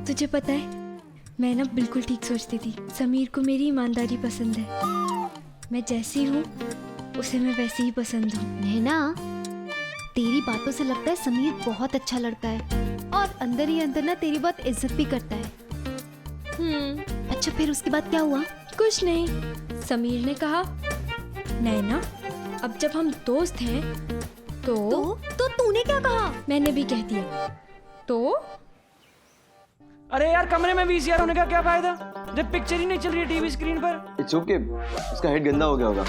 तुझे पता है, मैं ना बिल्कुल ठीक सोचती थी। समीर को मेरी ईमानदारी पसंद है। मैं जैसी हूँ उसे मैं वैसी ही पसंद हूँ। नैना, तेरी बातों से लगता है समीर बहुत अच्छा लड़का है और अंदर ही अंदर ना तेरी बहुत इज्जत भी करता है। अच्छा, फिर उसके बाद क्या हुआ? कुछ नहीं, समीर ने कहा नैना अब जब हम दोस्त हैं तो तूने क्या कहा? मैंने भी कह दिया। तो अरे यार, कमरे में वीसीआर होने का क्या फायदा जब पिक्चर ही नहीं चल रही है टीवी स्क्रीन पर। इट्स ओके, उसका हेड गंदा हो गया होगा।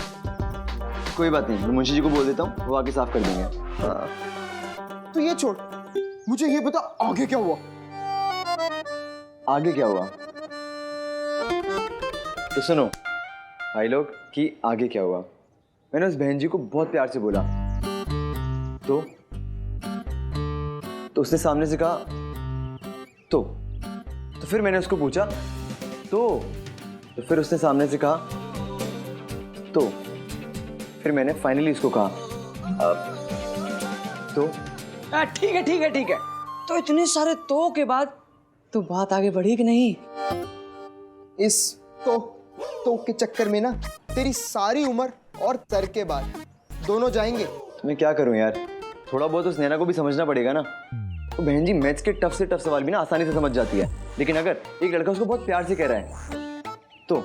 कोई बात नहीं, मैं मुंशी जी को बोल देता हूँ, वो आके साफ कर देंगे। तो ये छोड़, मुझे ये बता आगे क्या हुआ? आगे क्या हुआ तो सुनो भाई लोग कि आगे क्या हुआ। मैंने उस बहन जी को बहुत प्यार से बोला तो उसने सामने से कहा तो फिर मैंने उसको पूछा तो फिर उसने सामने से कहा तो फिर मैंने फाइनली उसको कहा तो। ठीक है ठीक है ठीक है, तो इतने सारे तो के बाद तो बात आगे बढ़ी कि नहीं? इस तो के चक्कर में ना तेरी सारी उम्र और तर के बाद दोनों जाएंगे। तो मैं क्या करूं यार, थोड़ा बहुत उस नैना को भी समझना पड़ेगा ना। तो बहन जी मैथ्स के टफ से टफ सवाल भी ना आसानी से समझ जाती है, लेकिन अगर एक लड़का उसको बहुत प्यार से कह रहा है तो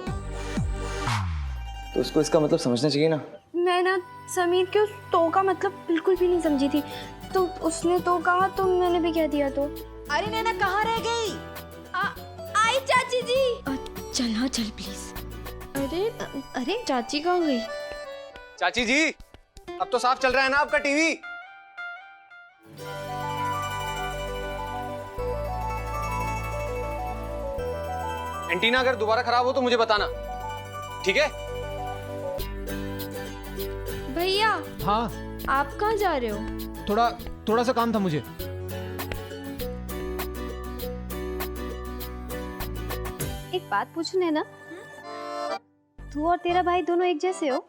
उसको इसका मतलब समझना चाहिए ना। मैं ना समीर के उस तो का मतलब बिल्कुल भी नहीं समझी थी, तो उसने तो कहा तो मैंने भी कह दिया। तो अरे नैना, कहाँ रह गई? आई चाची जी। चल हाँ चल प्लीज। अरे चाची कहाँ गई? चाची जी, अब तो साफ चल रहा है ना आपका टीवी? एंटीना अगर दोबारा खराब हो तो मुझे बताना, ठीक है? भैया हाँ, आप कहाँ जा रहे हो? थोड़ा सा काम था मुझे। एक बात पूछूं नैना, तू और तेरा भाई दोनों एक जैसे हो?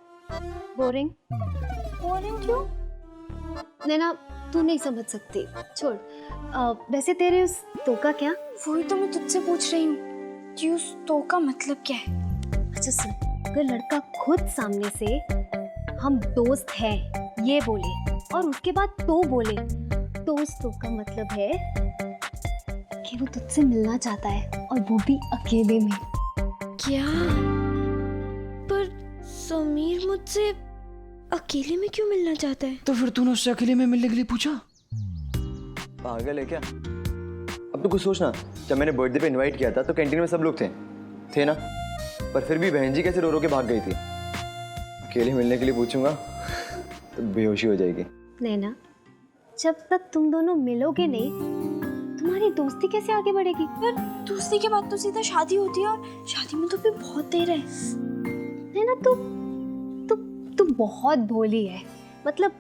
बोरिंग क्यों? नैना, तू नहीं समझ सकती, छोड़। वैसे तेरे उस तो का क्या? वही तो मैं तुझसे पूछ रही हूँ कि उस तो का मतलब क्या है। अच्छा सुन, अगर लड़का खुद सामने से हम दोस्त हैं ये बोले और उसके बाद तो बोले, तो उस तो का मतलब है कि वो तुझसे मिलना चाहता है और वो भी अकेले में। क्या? पर समीर मुझसे अकेले में क्यों मिलना चाहता है? तो फिर तूने उससे अकेले में मिलने के लिए पूछा? पागल है क्या? अब तो कुछ सोचना, जब मैंने बर्थडे पे इनवाइट किया था तो कैंटीन में सब लोग थे ना, पर फिर भी बहन जी कैसे रो रो के भाग गई थी। अकेले मिलने के लिए पूछूंगा तो बेहोशी हो जाएगी। नैना, जब तक तुम दोनों मिलोगे नहीं, तुम्हारी दोस्ती कैसे आगे बढ़ेगी? पर दोस्ती के बाद तो सीधा शादी होती है और शादी में तो फिर बहुत देर है। नैना, तू बहुत भोली है। मतलब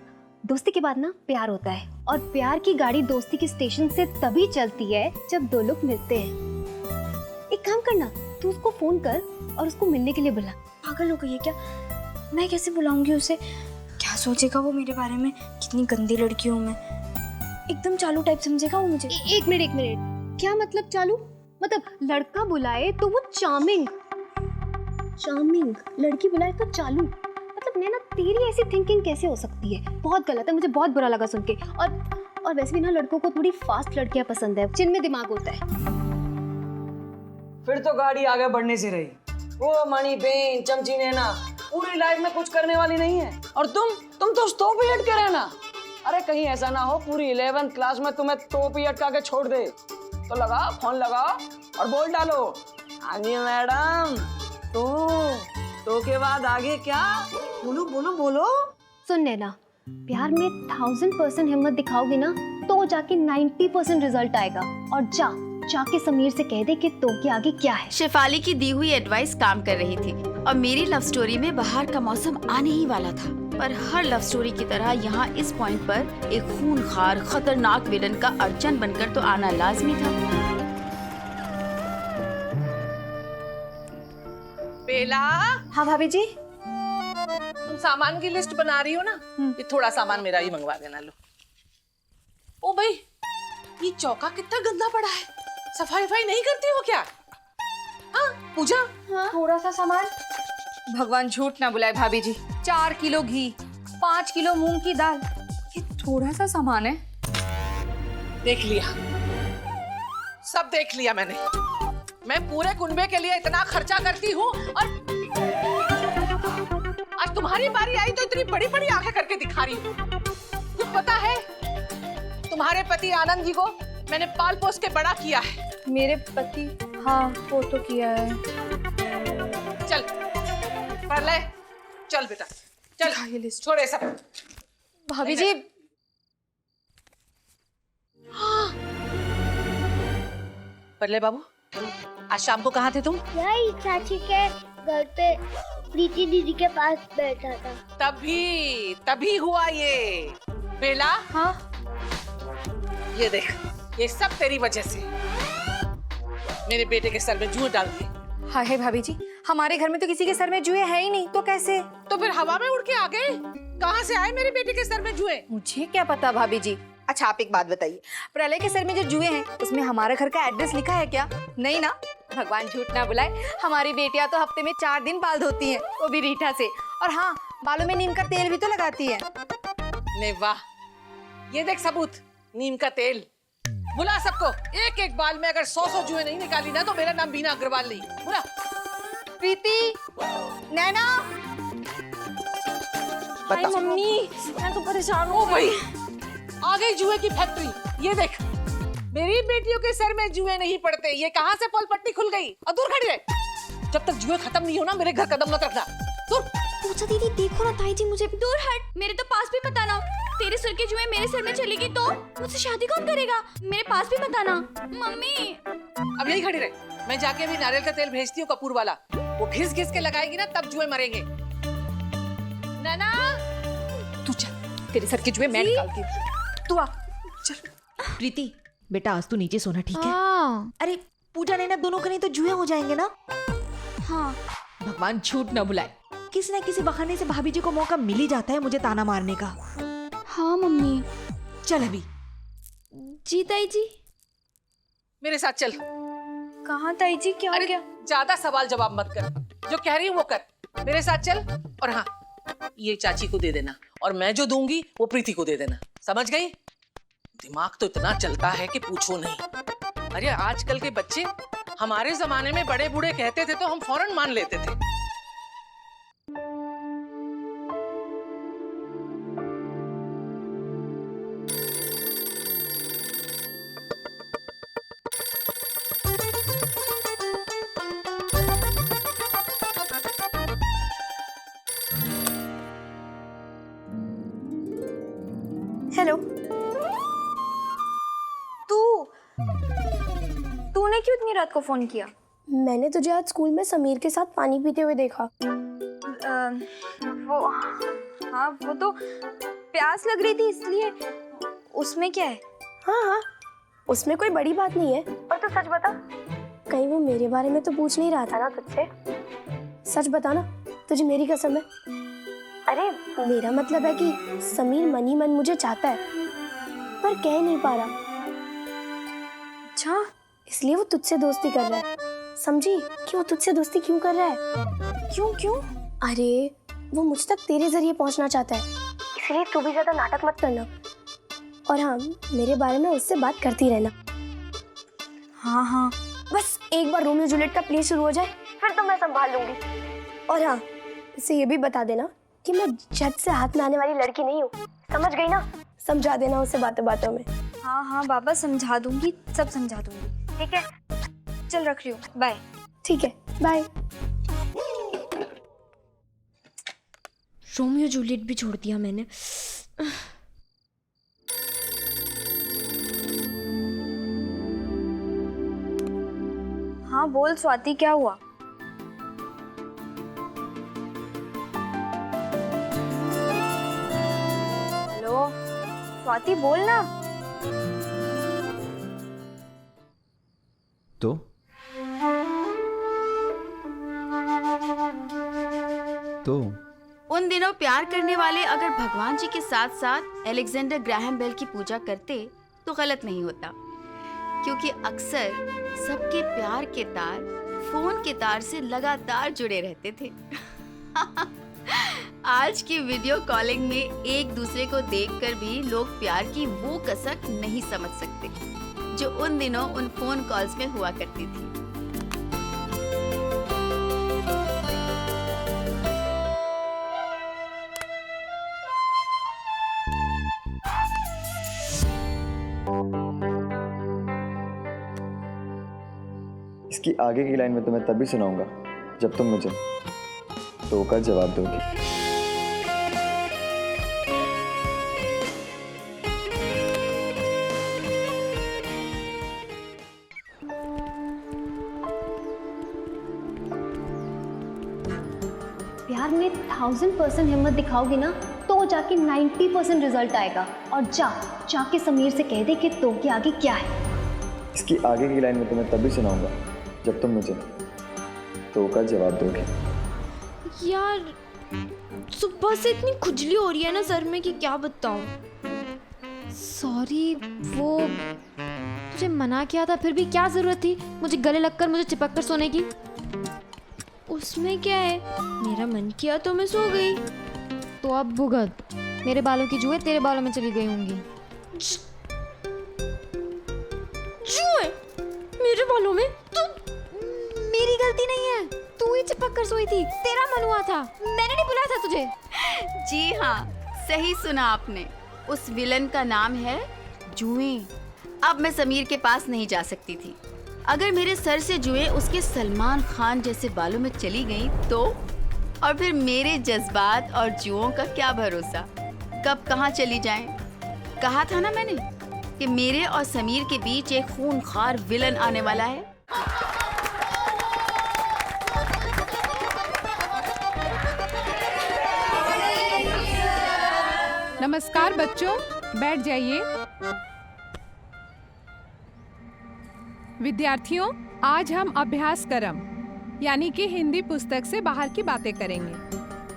दोस्ती के बाद ना प्यार होता है और प्यार की गाड़ी दोस्ती के स्टेशन से तभी चलती है जब दो लोग मिलते हैं। एक काम करना, तू उसको फोन कर और उसको मिलने के लिए बुला। पागल हो गई है क्या? मैं कैसे बुलाऊंगी उसे? क्या सोचेगा वो मेरे बारे में? कितनी गंदी लड़की हूँ मैं। एकदम चालू टाइप समझेगा वो मुझे। एक मिनट, क्या मतलब चालू? मतलब लड़का बुलाए तो वो चार्मिंग, लड़की बुलाए तो चालू। मतलब नैना, तेरी ऐसी थिंकिंग कैसे हो सकती है? बहुत गलत है, मुझे बहुत बुरा लगा सुन के। और वैसे भी ना लड़कों को थोड़ी फास्ट लड़कियां पसंद है, जिनमें दिमाग होता है। फिर तो गाड़ी आगे बढ़ने से रही। वो मणि बेन चमची नैना पूरी लाइफ में कुछ करने वाली नहीं है, और तुम तो तो भी लटके रहना। अरे कहीं ऐसा ना हो पूरी 11th क्लास में तुम्हें तो भी अटका के छोड़ दे। तो लगाओ फोन, लगाओ और बोल डालो, हाँ जी मैडम। तो के बाद आगे क्या? बोलो। सुन नैना, प्यार में 1000% हिम्मत दिखाओगे ना तो जाके 90% रिजल्ट आएगा। और जाके समीर से कह दे कि तो के आगे क्या है। शेफाली की दी हुई एडवाइस काम कर रही थी और मेरी लव स्टोरी में बाहर का मौसम आने ही वाला था, पर हर लव स्टोरी की तरह यहाँ इस पॉइंट पर एक खूनखार खतरनाक विलन का अर्चन बनकर तो आना लाजमी था। बेला, हाँ भाभी जी। तुम सामान की लिस्ट बना रही हो ना? ये थोड़ा सामान मेरा ही मंगवा देना। लो। ओ भाई, ये चौका कितना गंदा पड़ा है। सफाई वफाई नहीं करती हो क्या? हाँ पूजा, थोड़ा सा सामान। भगवान झूठ ना बुलाए भाभी जी, 4 किलो घी, 5 किलो मूंग की दाल, ये थोड़ा सा सामान है। देख लिया, सब देख लिया मैंने। मैं पूरे कुनबे के लिए इतना खर्चा करती हूँ और आज तुम्हारी बारी आई तो इतनी बड़ी बड़ी आंखें करके दिखा रही हूँ। कुछ पता है? तुम्हारे पति आनंद जी को मैंने पाल पोस के बड़ा किया है। मेरे पति, हाँ वो तो किया है। चल प्रलय, चल बेटा चल, ये लिस्ट। छोड़े सब। भाभी जी, प्रलय बाबू, आज शाम को कहाँ थे तुम? यही चाची के घर पे प्रीति दीदी के पास बैठा था। तभी हुआ ये। बेला, हाँ ये देख, ये सब तेरी वजह से। मेरे बेटे के सर में जुए डाल दिए। हाय भाभी जी, हमारे घर में तो किसी के सर में जुए है ही नहीं, तो कैसे? तो फिर हवा में उड़ के आ गए? कहाँ से आए मेरे बेटे के सर में जुए? मुझे क्या पता भाभी जी। अच्छा आप एक बात बताइए, प्रलय के सर में जो जुए हैं उसमें हमारा घर का एड्रेस लिखा है क्या? नहीं ना। भगवान झूठ ना बुलाए, हमारी बेटियां तो हफ्ते में 4 दिन बाल धोती हैं, वो भी रीठा से। और हाँ, बालों में नीम का तेल भी तो लगाती है। नहीं वाह, ये देख सबूत, नीम का तेल। बुला सबको, एक एक बाल में अगर 100 जुए नहीं निकाली ना तो मेरा नाम बीना अग्रवाल नहीं। बुला। प्रीति, नैना, हाय मम्मी, मैं तो परेशान हूँ। भाई आ गई जुए की फैक्ट्री। ये देख, मेरी बेटियों के सर में जुए नहीं पड़ते। ये कहाँ से पल पट्टी खुल गई? और दूर खड़ी रहे, जब तक जुए खत्म नहीं हो ना मेरे घर कदम मत रखना। दूर। पूछा दीदी, देखो ना ताई जी मुझे। दूर हट, मेरे तो पास भी मत आना। तेरे सर की जुए मेरे सर में चलेगी तो मुझसे शादी कौन करेगा? मेरे पास भी मत आना। मम्मी, अब यही खड़ी रहे, मैं जाके अभी नारियल का तेल भेजती हूँ कपूर वाला। वो घिस घिस के लगाएगी ना, तब जुए मरेंगे। नैना, तू चल, तेरे सर के जुए मैं निकालती हूँ। तू आ, चल। प्रीति बेटा, आज तू नीचे सोना, ठीक है? हाँ अरे पूजा नैना दोनों का नहीं तो जुए हो जाएंगे ना। हाँ। भगवान झूठ न बुलाए, किसी न किसी बहाने से भाभी जी को मौका मिल ही जाता है मुझे ताना मारने का। हाँ मम्मी। चल अभी। जी ताई जी। मेरे साथ चल। कहाँ ताई जी, क्या हो अरे गया? ज्यादा सवाल जवाब मत कर, जो कह रही हूँ वो कर। मेरे साथ चल। और हाँ, ये चाची को दे देना और मैं जो दूंगी वो प्रीति को दे देना, समझ गई? दिमाग तो इतना चलता है कि पूछो नहीं। अरे आजकल के बच्चे, हमारे जमाने में बड़े बूढ़े कहते थे तो हम फौरन मान लेते थे। हेलो, तूने क्यों इतनी रात को फोन किया? मैंने तुझे आज स्कूल में समीर के साथ पानी पीते हुए देखा। वो, हाँ वो तो प्यास लग रही थी इसलिए। उसमें क्या है? हाँ हाँ, उसमें कोई बड़ी बात नहीं है। पर तू सच बता, कहीं वो मेरे बारे में तो पूछ नहीं रहा था ना तुझसे? सच बता ना, तुझे मेरी कसम है। अरे मेरा मतलब है कि समीर मन ही मन मुझे चाहता है पर कह नहीं पा रहा। अच्छा, इसलिए वो तुझसे दोस्ती कर रहा है। समझी कि वो तुझसे दोस्ती क्यों कर रहा है? क्यों? अरे वो मुझ तक तेरे जरिए पहुंचना चाहता है, इसलिए तू भी ज्यादा नाटक मत करना। और हाँ, मेरे बारे में उससे बात करती रहना। हाँ, बस एक बार रोमियो जूलियट का प्ले शुरू हो जाए फिर तो मैं संभाल लूंगी। और हाँ, इसे ये भी बता देना कि मैं झट से हाथ में आने वाली लड़की नहीं हूँ, समझ गई ना? समझा देना उसे बातों बातों में। हाँ बाबा, समझा दूंगी, सब समझा दूंगी। ठीक है, चल रख रही हूँ, बाय। ठीक है, बाय। रोमियो जूलियट भी छोड़ दिया मैंने। हाँ बोल स्वाति, क्या हुआ? हेलो स्वाति, बोल ना। तो उन दिनों प्यार करने वाले अगर भगवान जी के साथ साथ अलेक्जेंडर ग्राहम बेल की पूजा करते तो गलत नहीं होता, क्योंकि अक्सर सबके प्यार के तार फोन के तार से लगातार जुड़े रहते थे। आज की वीडियो कॉलिंग में एक दूसरे को देखकर भी लोग प्यार की वो कसक नहीं समझ सकते जो उन दिनों उन फोन कॉल्स में हुआ करती थी। इसकी आगे की लाइन में तुम्हें तभी सुनाऊंगा जब तुम मुझे तो का जवाब दोगी। प्यार में 1000% हिम्मत दिखाओगी ना तो जाके 90% रिजल्ट आएगा। और जाके समीर से कह दे कि तो के आगे क्या है। इसकी आगे की लाइन में तुम्हें तभी सुनाऊंगा जब तुम मुझे तो का जवाब दोगे। यार सुबह से इतनी खुजली हो रही है ना सर में कि क्या बताऊं। सॉरी, वो तुझे मना किया था फिर भी क्या जरूरत थी मुझे गले लगकर मुझे चिपक कर सोने की। उसमें क्या है, मेरा मन किया तो मैं सो गई। तो अब भुगत, मेरे बालों की जुएं तेरे बालों में चली गई होंगी। जुएं मेरे बालों में? तो मेरी गलती नहीं है, तू ही चिपक कर सोई थी, तेरा मन हुआ था, मैंने नहीं बुलाया था तुझे। जी हाँ, सही सुना आपने। उस विलन का नाम है जुएं। अब मैं समीर के पास नहीं जा सकती थी। अगर मेरे सर से जुएं उसके सलमान खान जैसे बालों में चली गई तो, और फिर मेरे जज्बात और जुओं का क्या भरोसा, कब कहाँ चली जाएं। कहा था ना मैंने कि मेरे और समीर के बीच एक खूंखार विलन आने वाला है। नमस्कार बच्चों, बैठ जाइए। विद्यार्थियों, आज हम अभ्यास क्रम यानी कि हिंदी पुस्तक से बाहर की बातें करेंगे।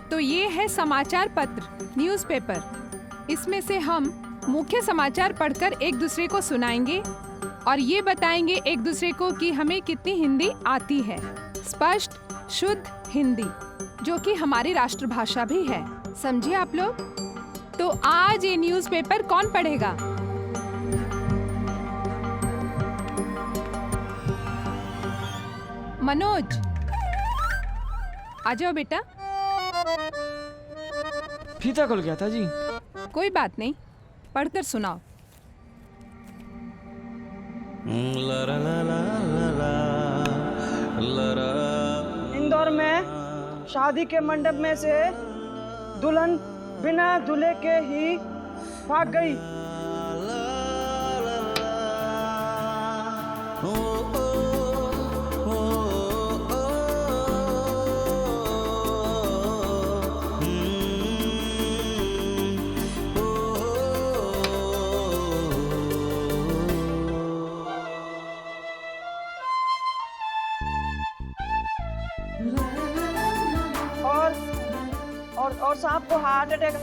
तो ये है समाचार पत्र, न्यूज़पेपर। इसमें से हम मुख्य समाचार पढ़कर एक दूसरे को सुनाएंगे और ये बताएंगे एक दूसरे को कि हमें कितनी हिंदी आती है। स्पष्ट शुद्ध हिंदी, जो कि हमारी राष्ट्रभाषा भी है। समझे आप लोग? तो आज ये न्यूज़पेपर कौन पढ़ेगा? मनोज, आ जाओ बेटा। फीता खुल गया था जी। कोई बात नहीं, पढ़कर सुनाओ। इंदौर में शादी के मंडप में से दुल्हन बिना दूल्हे के ही भाग गई। और साहब को हार्ट अटैक।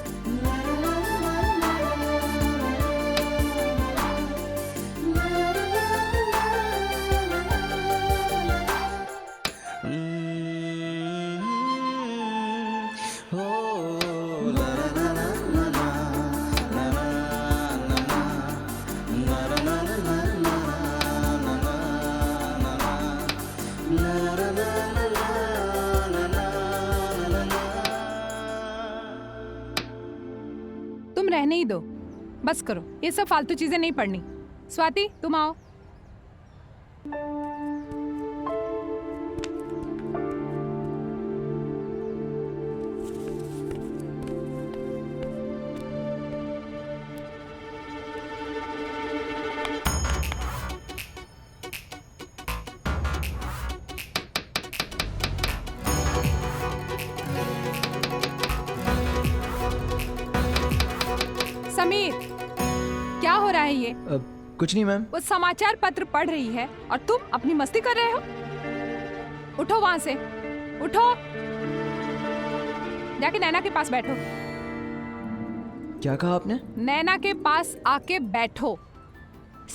तुम रहने ही दो, बस करो, ये सब फालतू चीजें नहीं पढ़नी। स्वाति, तुम आओ। समीर, क्या हो रहा है ये? कुछ नहीं मैम। वो समाचार पत्र पढ़ रही है और तुम अपनी मस्ती कर रहे हो। उठो वहां से, उठो, जाके नैना के पास बैठो। क्या कहा आपने? नैना के पास आके बैठो।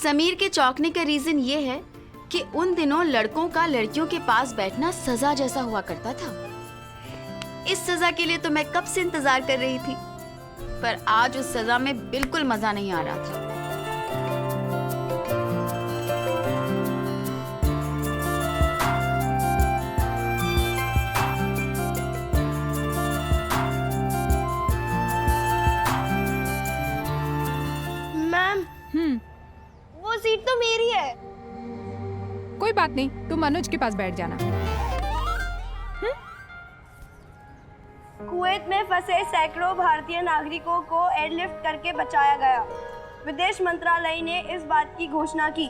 समीर के चौंकने का रीजन ये है कि उन दिनों लड़कों का लड़कियों के पास बैठना सजा जैसा हुआ करता था। इस सजा के लिए तो मैं कब से इंतजार कर रही थी, पर आज उस सजा में बिल्कुल मजा नहीं आ रहा था। मैम, वो सीट तो मेरी है। कोई बात नहीं, तुम मनोज के पास बैठ जाना। कुवैत में फंसे सैकड़ों भारतीय नागरिकों को एयरलिफ्ट करके बचाया गया। विदेश मंत्रालय ने इस बात की घोषणा की।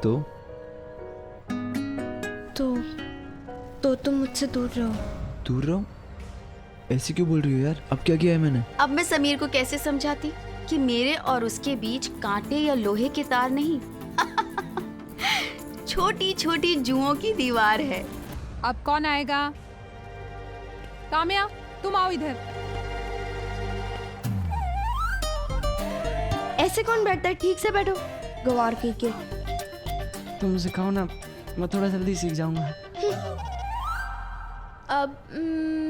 तो तुम मुझसे दूर रहो। दूर रहो? ऐसे क्यों बोल रही हो यार? अब क्या किया है मैंने? अब मैं समीर को कैसे समझाती कि मेरे और उसके बीच कांटे या लोहे के तार नहीं, छोटी छोटी जुओं की दीवार है। अब कौन आएगा? काम्या, तुम आओ इधर। ऐसे कौन बैठता है? ठीक से बैठो। गवार की के। तुम सिखाओ ना, मैं थोड़ा जल्दी सीख जाऊंगा। अब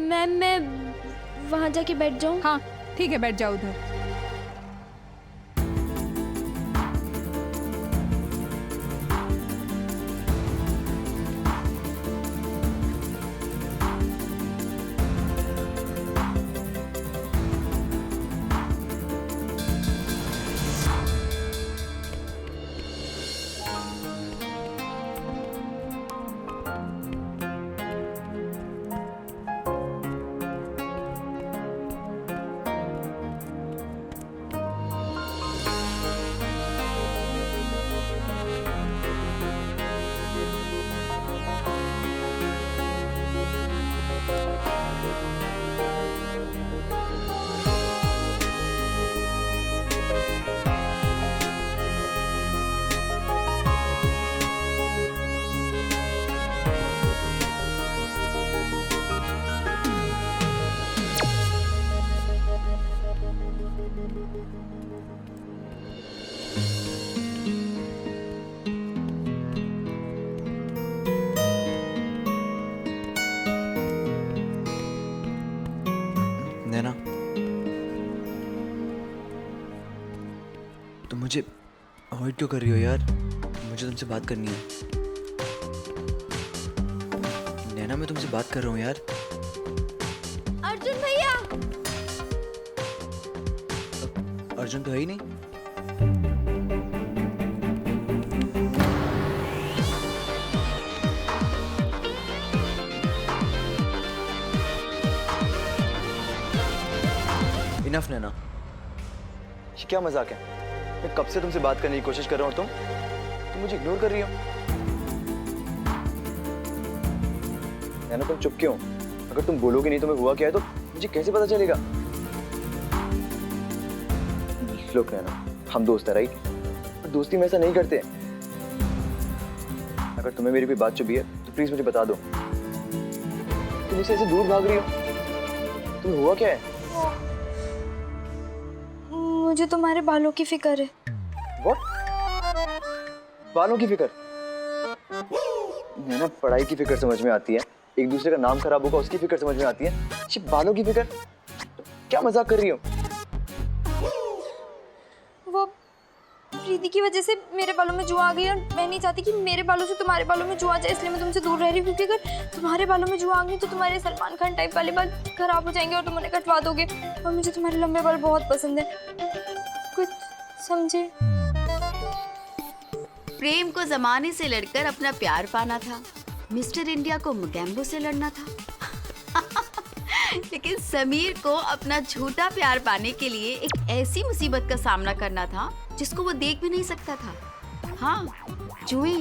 मैं वहाँ जाके बैठ जाऊँ? हाँ ठीक है, बैठ जाओ उधर। नैना, तुम मुझे अवॉइड क्यों कर रही हो यार? मुझे तुमसे बात करनी है। नैना, मैं तुमसे बात कर रहा हूँ यार। अर्जुन भैया। अर्जुन तो है ही नहीं। इनफ नैना, ये क्या मजाक है? मैं कब से तुमसे बात करने की कोशिश कर रहा हूँ, तुम मुझे इग्नोर कर रही हो। नैना, तुम चुप क्यों? अगर तुम बोलोगे नहीं तुम्हें हुआ क्या है तो मुझे कैसे पता चलेगा? लोग नैना, हम दोस्त हैं राइट? पर दोस्ती में ऐसा नहीं करते। अगर तुम्हें मेरी कोई बात चुभी है तो प्लीज मुझे बता दो। तुम मुझसे ऐसे दूर भाग रही हो, तुम्हें हुआ क्या है? मुझे तुम्हारे बालों की फिक्र है। What? बालों की फिक्र? नैना, पढ़ाई की फिक्र समझ में आती है, एक दूसरे का नाम खराब होगा उसकी फिक्र समझ में आती है, ये बालों की फिक्र? क्या मजाक कर रही हो? वो प्रीति की वजह से मेरे बालों में जुआ आ गई और मैं नहीं चाहती कि मेरे बालों से तुम्हारे बालों में जुआ आ जाए, इसलिए मैं तुमसे दूर रह रही हूँ। क्योंकि अगर तुम्हारे बालों में जुआ आ गई तो तुम्हारे सलमान खान टाइप वाले बाल खराब हो जाएंगे और तुम उन्हें कटवा दोगे, और मुझे तुम्हारे लंबे बाल बहुत पसंद है। कुछ समझे? प्रेम को जमाने से लड़कर अपना प्यार पाना था, मिस्टर इंडिया को मुगैम्बो से लड़ना था। लेकिन समीर को अपना झूठा प्यार पाने के लिए एक ऐसी मुसीबत का सामना करना था जिसको वो देख भी नहीं सकता था। हाँ, जुए।